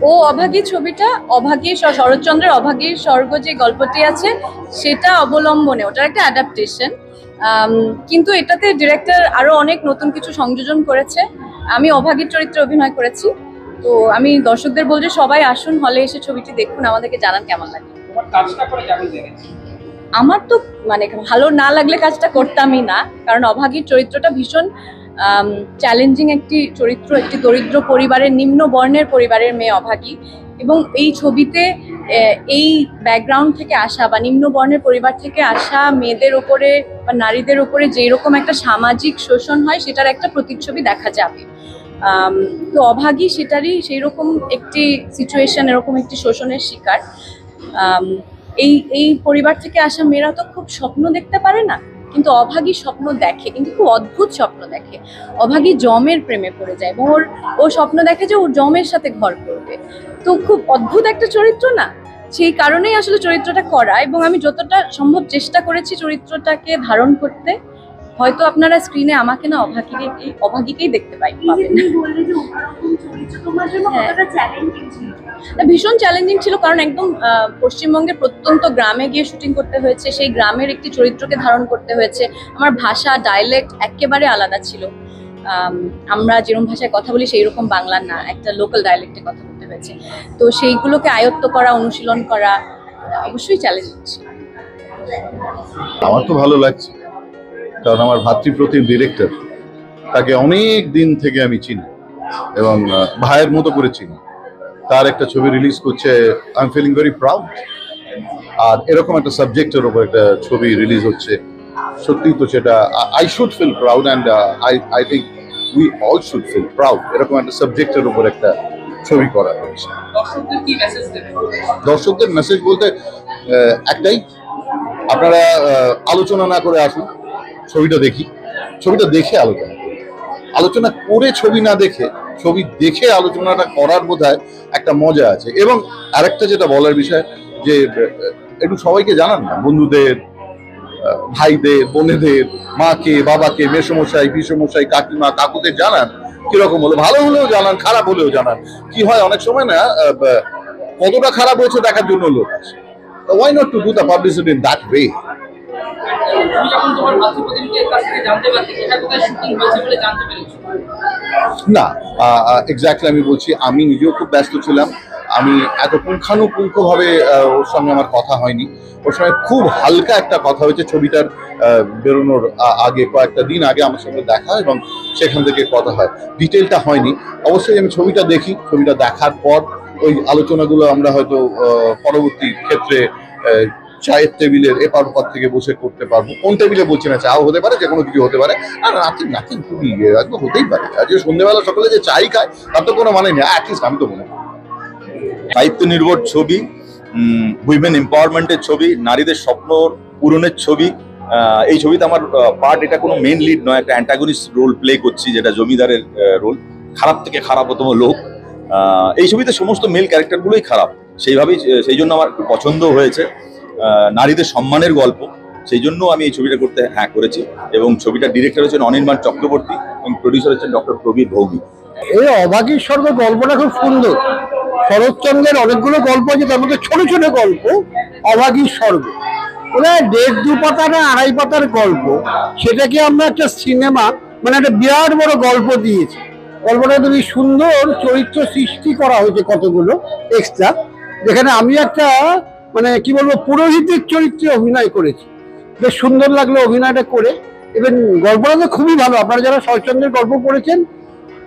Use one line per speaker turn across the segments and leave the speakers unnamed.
ও অভাগী ছবিটা শরৎচন্দ্রের অভাগীর স্বর্গ যে গল্পটি আছে সেটা অবলম্বনে, ওটার একটা অ্যাডাপ্টেশন। কিন্তু এটাতে ডিরেক্টর আরো অনেক নতুন কিছু সংযোজন করেছে। আমি অভাগীর চরিত্রে অভিনয় করেছি। তো আমি দর্শকদের বলছি সবাই আসুন, হলে এসে ছবিটি দেখুন, আমাদেরকে জানান কেমন লাগে। আমার তো মানে ভালো না লাগলে কাজটা করতামই না, কারণ অভাগীর চরিত্রটা ভীষণ চ্যালেঞ্জিং একটি চরিত্র, একটি দরিদ্র পরিবারের, নিম্ন বর্ণের পরিবারের মেয়ে অভাগী। এবং এই ছবিতে এই ব্যাকগ্রাউন্ড থেকে আসা বা নিম্ন বর্ণের পরিবার থেকে আসা মেয়েদের উপরে বা নারীদের উপরে যেই রকম একটা সামাজিক শোষণ হয় সেটার একটা প্রতিচ্ছবি দেখা যাবে। তো অভাগী সেটারই সেই রকম একটি সিচুয়েশন, এরকম একটি শোষণের শিকার। এই পরিবার থেকে আসা মেয়েরা তো খুব স্বপ্ন দেখতে পারে না, কিন্তু অভাগী স্বপ্ন দেখে, কিন্তু খুব অদ্ভুত স্বপ্ন দেখে। অভাগী জমের প্রেমে পড়ে যায় এবং ও স্বপ্ন দেখে যে ওর জমের সাথে ঘর করবে। তো খুব অদ্ভুত একটা চরিত্র না, সেই কারণেই আসলে চরিত্রটা করা। এবং আমি যতটা সম্ভব চেষ্টা করেছি চরিত্রটাকে ধারণ করতে। হয়তো আপনারা স্ক্রিনে আমাকে না অভাগীকেই দেখতে পাবেন। ভীষণ চ্যালেঞ্জিং ছিল, কারণ একদম পশ্চিমবঙ্গের প্রত্যন্ত গ্রামে গিয়ে শুটিং করতে হয়েছে, সেই গ্রামের একটি চরিত্রকে ধারণ করতে হয়েছে। আমার ভাষা, ডায়ালেক্ট একেবারে আলাদা ছিল। আমরা যেরকম ভাষায় কথা বলি সেই রকম বাংলা না, একটা লোকাল ডায়ালেক্টে কথা বলতে হয়েছে। তো সেইগুলোকে আয়ত্ত করা, অনুশীলন করা অবশ্যই চ্যালেঞ্জিং ছিল।
আমার তো ভালো লাগছে, কারণ আমার ভাতৃপ্রতিম ডিরেক্টর, তাকে অনেক দিন থেকে আমি চিনি এবং ভাইয়ের মতো করে চিনি। তার একটা ছবি রিলিজ করছে, I am feeling very proud. আর এরকম একটা সাবজেক্টের উপর একটা ছবি রিলিজ হচ্ছে, সত্যি তো সেটা I should feel proud and I think we all should feel proud. এরকম একটা সাবজেক্টের উপর একটা ছবি করা হয়েছে। দর্শকদের মেসেজ বলতে একটাই, আপনারা আলোচনা না করে আসুন, ছবিটা দেখি, ছবিটা দেখে আলোচনা করে ছবি না দেখে, ছবি দেখে আলোচনাটা করার বোধহয় একটা মজা আছে। এবং আরেকটা যেটা বলার বিষয়, যে একটু সবাইকে জানান না, বন্ধুদের, ভাইদের, বোনেদের, মাকে, বাবাকে, মেসমশাই, পিসমশাই, কাকিমা, কাকুদের জানান কিরকম হলো, ভালো হলেও জানান, খারাপ হলেও জানান। কি হয় অনেক সময় না, কতটা খারাপ হয়েছে দেখার জন্য লোক আসে। Why not to do the publicity in that way? না, এক্স্যাক্টলি আমি বলছি, আমি নিজেও খুব ব্যস্ত ছিলাম। আমি এত পুঙ্খানুপুঙ্খভাবে ওর সঙ্গে আমার কথা হয়নি। ওর সঙ্গে খুব হালকা একটা কথা হয়েছে ছবিটার বেরোনোর আগে, কয়েকটা দিন আগে আমার সঙ্গে দেখা, এবং সেখান থেকে কথা হয়, ডিটেলটা হয়নি। অবশ্যই আমি ছবিটা দেখি, ছবিটা দেখার পর ওই আলোচনাগুলো আমরা হয়তো পরবর্তী ক্ষেত্রে চায়ের টেবিলের এপার ওপার থেকে বসে করতে পারবো। কোন টেবিলে বলছি না, চাও হতে পারে, যে কোনো কিছু হতে পারে, আর নাকি খুবই একদম হতেই পারে। আজকে সন্ধ্যেবেলা সকালে যে চাই খায় তার তো কোনো মানে নেই, অ্যাটলিস্ট আমি তো মনে করি।
দায়িত্ব নির্ভর ছবি, উইমেন এম্পাওয়ারমেন্টের ছবি, নারীদের স্বপ্ন পূরণের ছবি। এই ছবিতে আমার পার্ট, এটা কোনো মেন লিড নয়, একটা অ্যান্টাগনিস্ট রোল প্লে করছি, যেটা জমিদারের রোল, খারাপ থেকে খারাপতম লোক। এই ছবিতে সমস্ত মেল ক্যারেক্টারগুলোই খারাপ, সেই জন্য আমার একটু পছন্দ হয়েছে। নারীদের সম্মানের গল্প, সেই জন্য আমি এই ছবিটা করতে করেছি। এবং ছবিটা ডিরেক্টর হচ্ছেন অনির্বাণ চক্রবর্তী এবং প্রডিউসার হচ্ছেন ডক্টর প্রবীর ভৌমিক।
এই অভাগীর স্বর্গ গল্পটা খুব সুন্দর। শরৎচন্দ্রের অনেকগুলো গল্প আছে, তার মধ্যে ছোট ছোট গল্প। অভাগীর স্বর্গ ওরা 1.5-2 পাতা না 2.5 পাতার গল্প, সেটাকে আমরা একটা সিনেমা, মানে একটা বিরাট বড় গল্প দিয়েছি। গল্পটা খুবই সুন্দর, চরিত্র সৃষ্টি করা হয়েছে কতগুলো এক্সট্রা, যেখানে আমি একটা মানে কি বলবো, পুরোহিতের চরিত্রে অভিনয় করেছি। বেশ সুন্দর লাগলো অভিনয়টা করে। এবং গল্পটা তো খুবই ভালো, আপনারা যারা শরৎচন্দ্রের গল্প পড়েছেন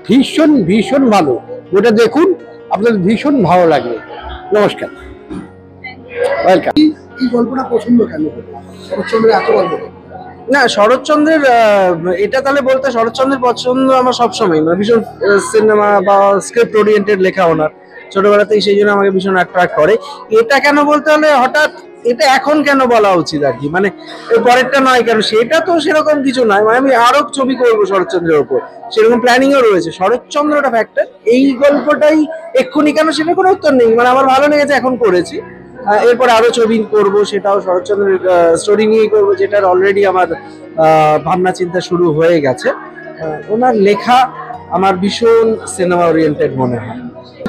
ভীষণ ভীষণ ভালো, ওটা দেখুন, আপনাদের ভীষণ ভালো লাগবে। নমস্কার, ওয়েলকাম।
এই গল্পটা পছন্দ কেন শরৎচন্দ্রের এত গল্প?
না, শরৎচন্দ্রের এটা তাহলে বলতে, শরৎচন্দ্রের পছন্দ আমার সবসময়, মানে ভীষণ সিনেমা বা স্ক্রিপ্ট ওরিয়েন্টেড লেখা ওনার ছোটবেলাতেই, সেই জন্য আমাকে ভীষণ অ্যাট্রাক্ট করে। এটা কেন বলতে হলে হঠাৎ এটা এখন কেন বলা উচিত আর কি, মানে পরেরটা নয় কেন, সেটা তো সেরকম কিছু নয়। মানে আমি আরো ছবি করবো শরৎচন্দ্রের ওপর, সেরকম প্ল্যানিংও রয়েছে। শরৎচন্দ্রটা ফ্যাক্টর, এই গল্পটাই এক্ষুনি কেন সেটা কোনো উত্তর নেই, মানে আমার ভালো লেগেছে, এখন করেছি। এরপর আরো ছবি করব, সেটাও শরৎচন্দ্রের স্টোরি নিয়েই করবো, যেটার অলরেডি আমার ভাবনা চিন্তা শুরু হয়ে গেছে। ওনার লেখা আমার ভীষণ সিনেমা ওরিয়েন্টেড মনে হয়।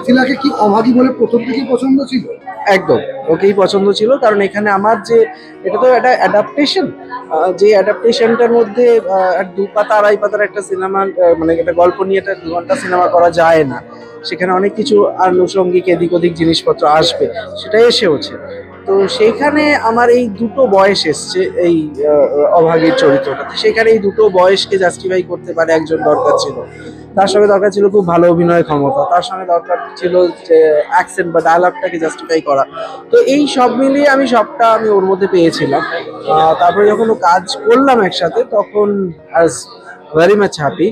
মিথিলাকে কি অভাগী বলে প্রথম থেকেই পছন্দ ছিল?
একদম ওকেই পছন্দ ছিল, কারণ এখানে আমার যে এটা তো একটা অ্যাডাপ্টেশন, যে অ্যাডাপ্টেশনটার মধ্যে 2 পাতা 2.5 পাতার একটা সিনেমা, মানে একটা গল্প নিয়ে একটা 2 ঘন্টা সিনেমা করা যায় না। সেখানে অনেক কিছু আনুষঙ্গিক এদিক ওদিক জিনিসপত্র আসবে, সেটাই এসেওছে। তো সেইখানে আমার এই দুটো বয়স এসছে এই অভাগীর চরিত্রটাতে, সেখানে এই দুটো বয়সকে জাস্টিফাই করতে পারে একজন দরকার ছিল। তার সঙ্গে দরকার ছিল খুব ভালো অভিনয় ক্ষমতা, তার সঙ্গে দরকার ছিল যে অ্যাকসেন্ট বা ডায়ালগটাকে জাস্টিফাই করা। তো এই সব মিলিয়ে সবটা আমি ওর মধ্যে পেয়েছিলাম। তারপরে যখন ও কাজ করলাম একসাথে, তখন আজ ভেরি মাচ হ্যাপি।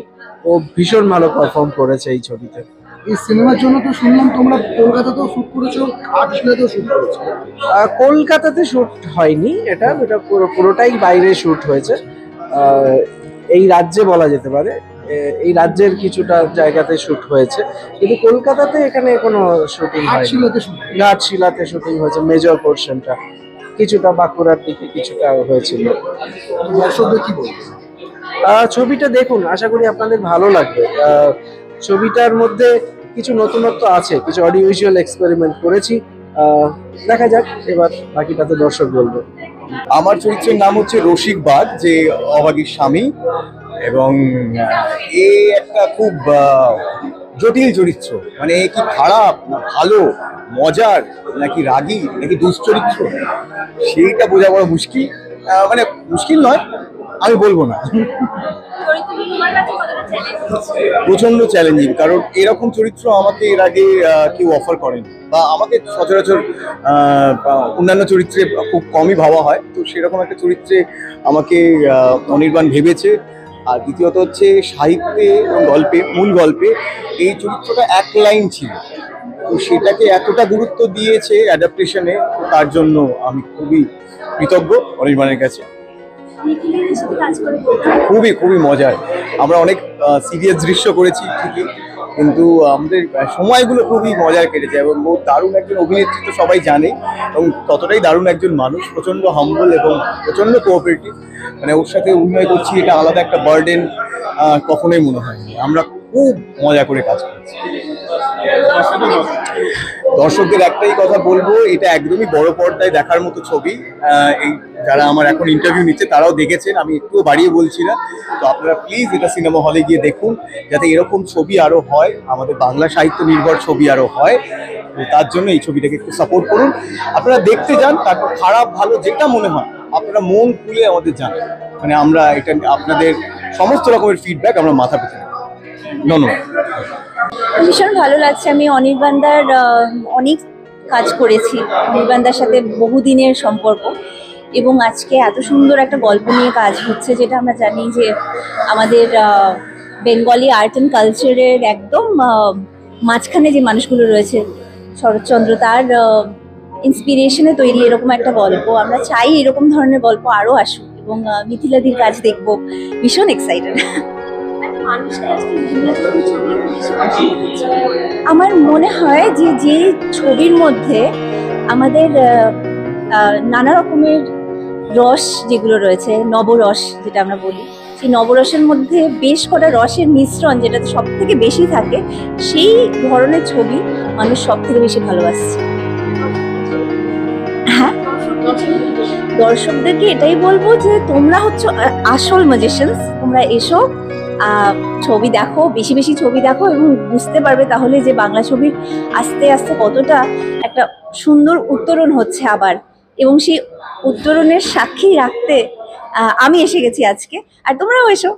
ও ভীষণ ভালো পারফর্ম করেছে এই ছবিতে।
এই সিনেমার জন্য তো শুনলাম তোমরা কলকাতাতেও শুট করেছো, ঘাটশিলাতেও শুট করেছো।
কলকাতাতে শুট হয়নি, এটা পুরোটাই বাইরে শুট হয়েছে। এই রাজ্যে বলা যেতে পারে, এই রাজ্যের কিছুটা জায়গাতে শুট হয়েছে, কিন্তু কলকাতাতে এখানে কোনো শুটিং হয়নি।
ঘাটশিলাতে শুট।
ঘাটশিলাতে শুটিং হয়েছে মেজর পোর্শনটা, কিছুটা বাঁকুড়ার দিকে কিছুটা হয়েছিল।
দর্শকদের কি বলবো?
ছবিটা দেখুন, আশা করি আপনাদের ভালো লাগবে। ছবিটার মধ্যে কিছু নতুনত্ব আছে, কিছু অডিও ভিজুয়াল এক্সপেরিমেন্ট করেছি। দেখা যাক এবার বাকিটা তো দর্শক বলবে।
আমার চরিত্রের নাম হচ্ছে রসিক বাঘ, যে অভাগীর স্বামী, এবং এ একটা খুব জটিল চরিত্র। মানে এ কি খারাপ না ভালো, মজার নাকি রাগী নাকি দুশ্চরিত্র, সেইটা বোঝা বড় মুশকিল। মানে মুশকিল নয়, আমি বলবো না, প্রচন্ড চ্যালেঞ্জিং। কারণ এরকম চরিত্র আমাকে এর আগে কেউ অফার করেনি, বা আমাকে সচরাচর অন্যান্য চরিত্রে খুব কমই ভাবা হয়। তো সেরকম একটা চরিত্রে আমাকে অনির্বাণ ভেবেছে। আর দ্বিতীয়ত হচ্ছে সাহিত্যে এবং গল্পে, মূল গল্পে এই চরিত্রটা এক লাইন ছিল, তো সেটাকে এতটা গুরুত্ব দিয়েছে অ্যাডাপ্টেশনে, তার জন্য আমি খুবই কৃতজ্ঞ অনির্বাণের কাছে। খুবই খুবই মজার। আমরা অনেক সিরিয়াস দৃশ্য করেছি ঠিকই, কিন্তু আমাদের সময়গুলো খুবই মজার কেটেছে। এবং বহু দারুণ একজন অভিনেত্রী তো সবাই জানে, এবং ততটাই দারুণ একজন মানুষ, প্রচণ্ড হাম্বল এবং প্রচণ্ড কোঅপারেটিভ। মানে ওর সাথে অভিনয় করছি, এটা আলাদা একটা বার্ডেন কখনোই মনে হয়নি। আমরা খুব মজা করে কাজ করছি। দর্শকদের একটাই কথা বলবো, এটা একদমই বড় পর্দায় দেখার মতো ছবি। এই যারা আমার এখন ইন্টারভিউ নিচ্ছে তারাও দেখেছেন, আমি একটুও বাড়িয়ে বলছি না। তো আপনারা প্লিজ এটা সিনেমা হলে গিয়ে দেখুন, যাতে এরকম ছবি আরো হয়, আমাদের বাংলা সাহিত্য নির্ভর ছবি আরো হয়। তো তার জন্য এই ছবিটাকে একটু সাপোর্ট করুন। আপনারা দেখতে যান, তারপর খারাপ ভালো যেটা মনে হয় আপনারা মন খুলে আমাদের জানান। মানে আমরা এটা আপনাদের সমস্ত রকমের ফিডব্যাক আমরা মাথা পেতে নেব। ধন্যবাদ।
ভীষণ ভালো লাগছে। আমি অনির্বাণদার অনেক কাজ করেছি, অনির্বাণদার সাথে বহুদিনের সম্পর্ক, এবং আজকে এত সুন্দর একটা গল্প নিয়ে কাজ হচ্ছে, যেটা আমরা জানি যে আমাদের বেঙ্গলি আর্ট অ্যান্ড কালচারের একদম মাঝখানে যে মানুষগুলো রয়েছে, শরৎচন্দ্র তার ইন্সপিরেশনে তৈরি এরকম একটা গল্প। আমরা চাই এরকম ধরনের গল্প আরও আসুক, এবং মিথিলাদির কাজ দেখবো, ভীষণ এক্সাইটেড। আমার মনে হয় যে যে ছবির মধ্যে আমাদের নানা রকমের রস যেগুলো রয়েছে, নবরস যেটা আমরা বলি, সেই নবরসের মধ্যে বেশ কটা রসের মিশ্রণ যেটাতে সব থেকে বেশি থাকে, সেই ধরনের ছবি মানুষ সব থেকে বেশি ভালোবাসছে। হ্যাঁ, দর্শকদেরকে এটাই বলবো যে তোমরা হচ্ছে আসল ম্যাজিশিয়ানস, তোমরা এসো, ছবি দেখো, বেশি বেশি ছবি দেখো, এবং বুঝতে পারবে তাহলে যে বাংলা ছবির আস্তে আস্তে কতটা একটা সুন্দর উত্তরণ হচ্ছে আবার। এবং সেই উত্তরণের সাক্ষী রাখতে আমি এসে গেছি আজকে, আর তোমরাও এসো।